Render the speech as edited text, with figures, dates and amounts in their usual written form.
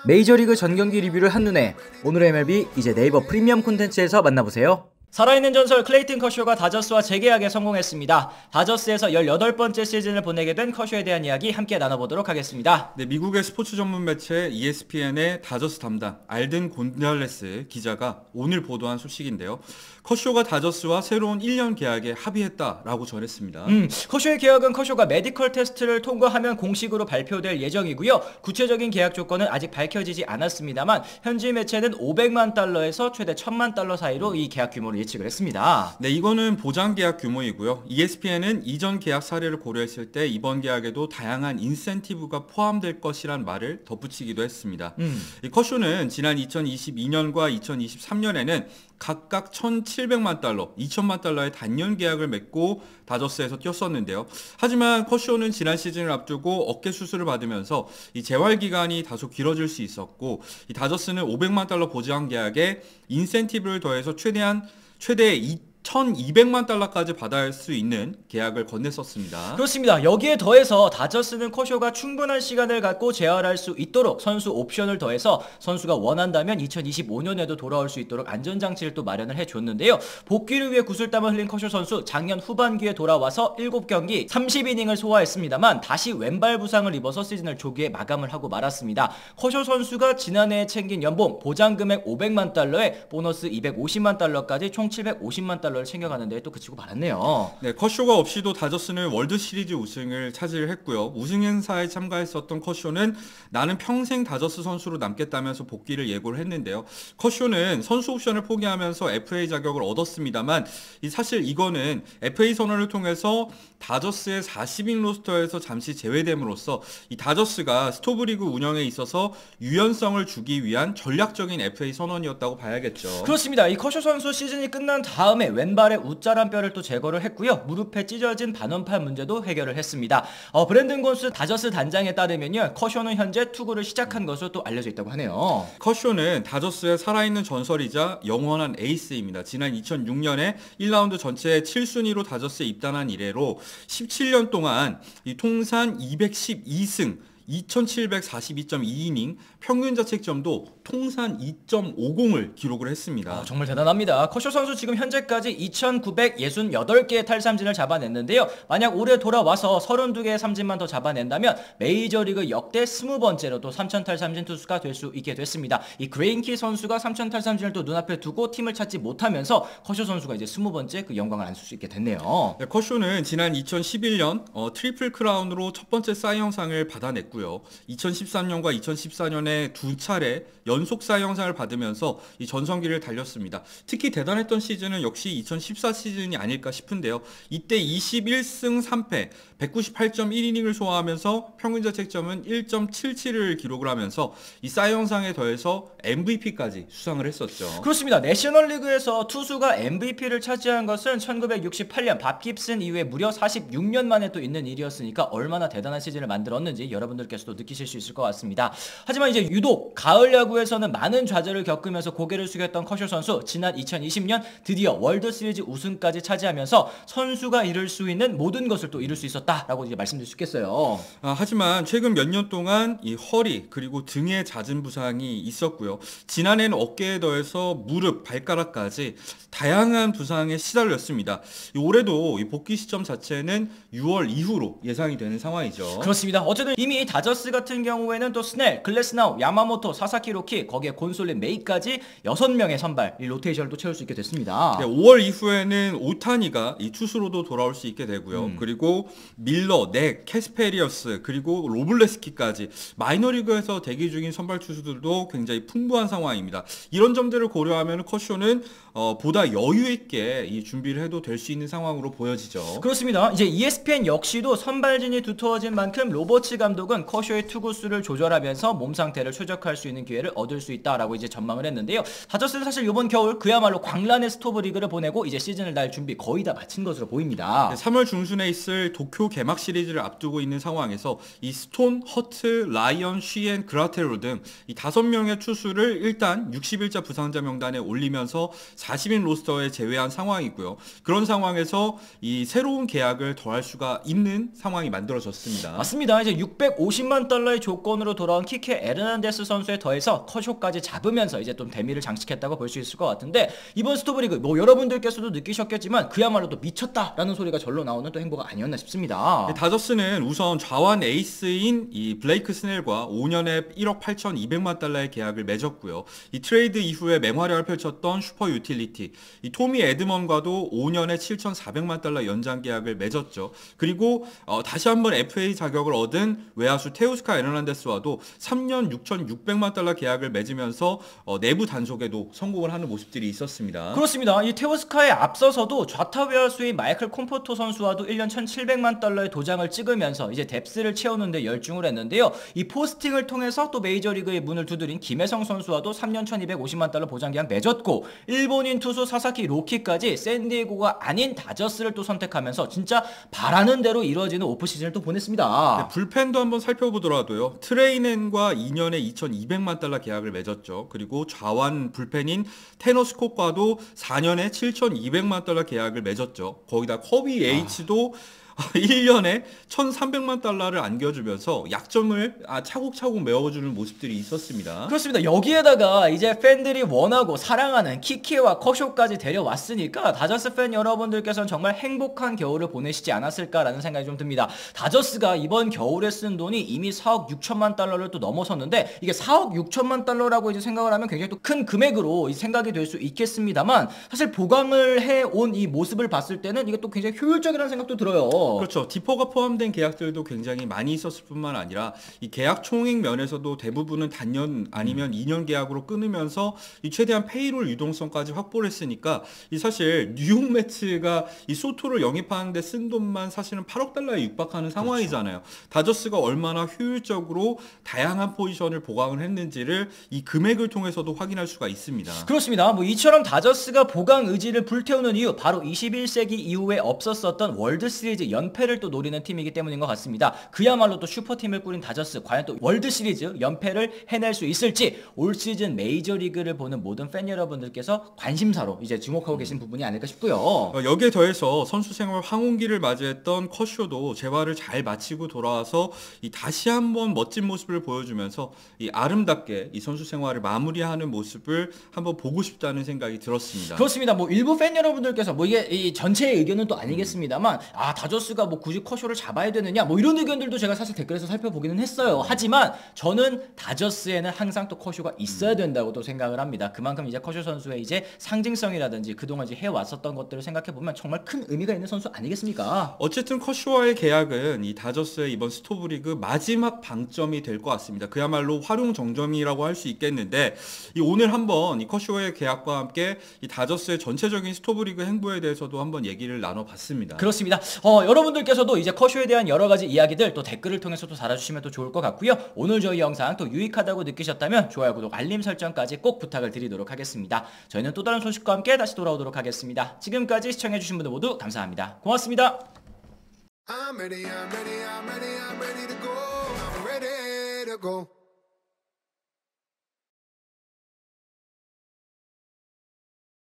메이저리그 전경기 리뷰를 한눈에 오늘의 MLB 이제 네이버 프리미엄 콘텐츠에서 만나보세요. 살아있는 전설 클레이튼 커쇼가 다저스와 재계약에 성공했습니다. 다저스에서 18번째 시즌을 보내게 된 커쇼에 대한 이야기 함께 나눠보도록 하겠습니다. 네, 미국의 스포츠 전문 매체 ESPN의 다저스 담당 알든 곤잘레스 기자가 오늘 보도한 소식인데요. 커쇼가 다저스와 새로운 1년 계약에 합의했다라고 전했습니다. 커쇼의 계약은 커쇼가 메디컬 테스트를 통과하면 공식으로 발표될 예정이고요. 구체적인 계약 조건은 아직 밝혀지지 않았습니다만 현지 매체는 500만 달러에서 최대 1000만 달러 사이로 이 계약 규모를 예측을 했습니다. 네, 이거는 보장 계약 규모이고요. ESPN은 이전 계약 사례를 고려했을 때 이번 계약에도 다양한 인센티브가 포함될 것이란 말을 덧붙이기도 했습니다. 이 커쇼는 지난 2022년과 2023년에는 각각 1,700만 달러, 2천만 달러의 단년 계약을 맺고 다저스에서 뛰었었는데요. 하지만 커쇼는 지난 시즌을 앞두고 어깨 수술을 받으면서 이 재활 기간이 다소 길어질 수 있었고, 이 다저스는 500만 달러 보장 계약에 인센티브를 더해서 최대 1,200만 달러까지 받을 수 있는 계약을 건넸었습니다. 그렇습니다. 여기에 더해서 다저스는 커쇼가 충분한 시간을 갖고 재활할 수 있도록 선수 옵션을 더해서 선수가 원한다면 2025년에도 돌아올 수 있도록 안전장치를 또 마련을 해줬는데요. 복귀를 위해 구슬땀을 흘린 커쇼 선수 작년 후반기에 돌아와서 7경기 30이닝을 소화했습니다만 다시 왼발 부상을 입어서 시즌을 조기에 마감을 하고 말았습니다. 커쇼 선수가 지난해에 챙긴 연봉 보장금액 500만 달러에 보너스 250만 달러까지 총 750만 달러를 챙겨가는데 또 그치고 말았네요. 네, 커쇼가 없이도 다저스는 월드 시리즈 우승을 차지했고요. 우승 행사에 참가했었던 커쇼는 나는 평생 다저스 선수로 남겠다면서 복귀를 예고를 했는데요. 커쇼는 선수 옵션을 포기하면서 FA 자격을 얻었습니다만 사실 이거는 FA 선언을 통해서 다저스의 40인 로스터에서 잠시 제외됨으로써 이 다저스가 스토브리그 운영에 있어서 유연성을 주기 위한 전략적인 FA 선언이었다고 봐야겠죠. 그렇습니다. 이 커쇼 선수 시즌이 끝난 다음에 왼발의 웃자란 뼈를 또 제거를 했고요. 무릎에 찢어진 반원팔 문제도 해결을 했습니다. 브랜든 곤스 다저스 단장에 따르면요, 커쇼는 현재 투구를 시작한 것으로 또 알려져 있다고 하네요. 커쇼는 다저스의 살아있는 전설이자 영원한 에이스입니다. 지난 2006년에 1라운드 전체 7순위로 다저스에 입단한 이래로 17년 동안 이 통산 212승 2,742.2이닝, 평균 자책점도 통산 2.50을 기록을 했습니다. 정말 대단합니다. 커쇼 선수 지금 현재까지 2,968개의 탈삼진을 잡아냈는데요. 만약 올해 돌아와서 32개의 삼진만 더 잡아낸다면 메이저리그 역대 20번째로 또 3,000 탈삼진 투수가 될 수 있게 됐습니다. 이 그레인키 선수가 3,000 탈삼진을 또 눈앞에 두고 팀을 찾지 못하면서 커쇼 선수가 이제 20번째 그 영광을 안을 수 있게 됐네요. 네, 커쇼는 지난 2011년 트리플 크라운으로 첫 번째 사이 영상을 받아냈고요. 2013년과 2014년에 두 차례 연속 사이 영상을 받으면서 이 전성기를 달렸습니다. 특히 대단했던 시즌은 역시 2014 시즌이 아닐까 싶은데요. 이때 21승 3패 198.1이닝을 소화하면서 평균 자책점은 1.77을 기록을 하면서 이 사이 영상에 더해서 MVP까지 수상을 했었죠. 그렇습니다. 내셔널리그에서 투수가 MVP를 차지한 것은 1968년 밥 깁슨 이후에 무려 46년 만에 또 있는 일이었으니까 얼마나 대단한 시즌을 만들었는지 여러분들께서도 느끼실 수 있을 것 같습니다. 하지만 이제 유독 가을 야구에서는 많은 좌절을 겪으면서 고개를 숙였던 커쇼 선수, 지난 2020년 드디어 월드 시리즈 우승까지 차지하면서 선수가 이룰 수 있는 모든 것을 또 이룰 수 있었다라고 이제 말씀드릴 수 있겠어요. 하지만 최근 몇 년 동안 이 허리 그리고 등에 잦은 부상이 있었고요. 지난해는 어깨에 더해서 무릎, 발가락까지 다양한 부상에 시달렸습니다. 올해도 이 복귀 시점 자체는 6월 이후로 예상이 되는 상황이죠. 그렇습니다. 어쨌든 이미 다저스 같은 경우에는 또 스넬, 글래스나우, 야마모토, 사사키 로키, 거기에 곤솔린 메이까지 6명의 선발 이 로테이션을 또 채울 수 있게 됐습니다. 네, 5월 이후에는 오타니가 이 투수로도 돌아올 수 있게 되고요. 그리고 밀러, 넥, 캐스페리어스 그리고 로블레스키까지 마이너리그에서 대기 중인 선발 투수들도 굉장히 풍부한 상황입니다. 이런 점들을 고려하면 커쇼는 보다 여유 있게 이 준비를 해도 될 수 있는 상황으로 보여지죠. 그렇습니다. 이제 ESPN 역시도 선발진이 두터워진 만큼 로버츠 감독은 커쇼의 투구수를 조절하면서 몸 상태를 최적화할 수 있는 기회를 얻을 수 있다라고 이제 전망을 했는데요. 다저스는 사실 이번 겨울 그야말로 광란의 스토브 리그를 보내고 이제 시즌을 날 준비 거의 다 마친 것으로 보입니다. 3월 중순에 있을 도쿄 개막 시리즈를 앞두고 있는 상황에서 이 스톤, 허트, 라이언, 쉬엔, 그라테로 등 이 5명의 투수를 일단 60일자 부상자 명단에 올리면서 40인 로스터에 제외한 상황이고요. 그런 상황에서 이 새로운 계약을 더할 수가 있는 상황이 만들어졌습니다. 맞습니다. 이제 50만 달러의 조건으로 돌아온 키케 에르난데스 선수에 더해서 커쇼까지 잡으면서 이제 좀 대미를 장식했다고 볼 수 있을 것 같은데, 이번 스토브리그 뭐 여러분들께서도 느끼셨겠지만 그야말로 또 미쳤다라는 소리가 절로 나오는 또 행보가 아니었나 싶습니다. 다저스는 우선 좌완 에이스인 이 블레이크 스넬과 5년에 1억 8,200만 달러의 계약을 맺었고요. 이 트레이드 이후에 맹활약을 펼쳤던 슈퍼 유틸리티 이 토미 에드먼과도 5년에 7,400만 달러 연장 계약을 맺었죠. 그리고 다시 한번 FA 자격을 얻은 외야수 테우스카 에르난데스와도 3년 6,600만 달러 계약을 맺으면서 내부 단속에도 성공을 하는 모습들이 있었습니다. 그렇습니다. 이 테우스카에 앞서서도 좌타 외야수인 마이클 콤포토 선수와도 1년 1,700만 달러의 도장을 찍으면서 이제 뎁스를 채우는데 열중을 했는데요. 이 포스팅을 통해서 또 메이저리그의 문을 두드린 김혜성 선수와도 3년 1,250만 달러 보장 계약 맺었고, 일본인 투수 사사키 로키까지 샌디에고가 아닌 다저스를 또 선택하면서 진짜 바라는 대로 이루어지는 오프시즌을 또 보냈습니다. 네, 불펜도 한번 살펴보더라도요. 트레이넨과 2년에 2,200만 달러 계약을 맺었죠. 그리고 좌완 불펜인 테너 스콧과도 4년에 7,200만 달러 계약을 맺었죠. 거기다 커비 H도 1년에 1,300만 달러를 안겨주면서 약점을 차곡차곡 메워주는 모습들이 있었습니다. 그렇습니다. 여기에다가 이제 팬들이 원하고 사랑하는 키키와 커쇼까지 데려왔으니까 다저스 팬 여러분들께서는 정말 행복한 겨울을 보내시지 않았을까라는 생각이 좀 듭니다. 다저스가 이번 겨울에 쓴 돈이 이미 4억 6천만 달러를 또 넘어섰는데, 이게 4억 6천만 달러라고 이제 생각을 하면 굉장히 또 큰 금액으로 생각이 될 수 있겠습니다만, 사실 보강을 해온 이 모습을 봤을 때는 이게 또 굉장히 효율적이라는 생각도 들어요. 그렇죠. 디퍼가 포함된 계약들도 굉장히 많이 있었을 뿐만 아니라 이 계약 총액 면에서도 대부분은 단년 아니면 2년 계약으로 끊으면서 이 최대한 페이롤 유동성까지 확보를 했으니까, 이 사실 뉴욕 매츠가 이 소토를 영입하는데 쓴 돈만 사실은 8억 달러에 육박하는 상황이잖아요. 그렇죠. 다저스가 얼마나 효율적으로 다양한 포지션을 보강을 했는지를 이 금액을 통해서도 확인할 수가 있습니다. 그렇습니다. 뭐 이처럼 다저스가 보강 의지를 불태우는 이유, 바로 21세기 이후에 없었었던 월드 시리즈 연패를 또 노리는 팀이기 때문인 것 같습니다. 그야말로 또 슈퍼팀을 꾸린 다저스, 과연 또 월드 시리즈 연패를 해낼 수 있을지 올 시즌 메이저리그를 보는 모든 팬 여러분들께서 관심사로 이제 주목하고 계신 부분이 아닐까 싶고요. 여기에 더해서 선수 생활 황혼기를 맞이했던 커쇼도 재활을 잘 마치고 돌아와서 다시 한번 멋진 모습을 보여주면서 아름답게 이 선수 생활을 마무리하는 모습을 한번 보고 싶다는 생각이 들었습니다. 그렇습니다. 뭐 일부 팬 여러분들께서 뭐 이게 이 전체의 의견은 또 아니겠습니다만, 다저스가 뭐 굳이 커쇼를 잡아야 되느냐 뭐 이런 의견들도 제가 사실 댓글에서 살펴보기는 했어요. 하지만 저는 다저스에는 항상 또 커쇼가 있어야 된다고 또 생각을 합니다. 그만큼 이제 커쇼 선수의 이제 상징성이라든지 그동안 이제 해왔었던 것들을 생각해 보면 정말 큰 의미가 있는 선수 아니겠습니까? 어쨌든 커쇼와의 계약은 이 다저스의 이번 스토브리그 마지막 방점이 될 것 같습니다. 그야말로 활용 정점이라고 할 수 있겠는데, 오늘 한번 이 커쇼와의 계약과 함께 이 다저스의 전체적인 스토브리그 행보에 대해서도 한번 얘기를 나눠봤습니다. 그렇습니다. 여러분들께서도 이제 커쇼에 대한 여러 가지 이야기들 또 댓글을 통해서 또 달아주시면 또 좋을 것 같고요. 오늘 저희 영상 또 유익하다고 느끼셨다면 좋아요, 구독, 알림 설정까지 꼭 부탁을 드리도록 하겠습니다. 저희는 또 다른 소식과 함께 다시 돌아오도록 하겠습니다. 지금까지 시청해주신 분들 모두 감사합니다. 고맙습니다. I'm ready to go. I'm ready to go.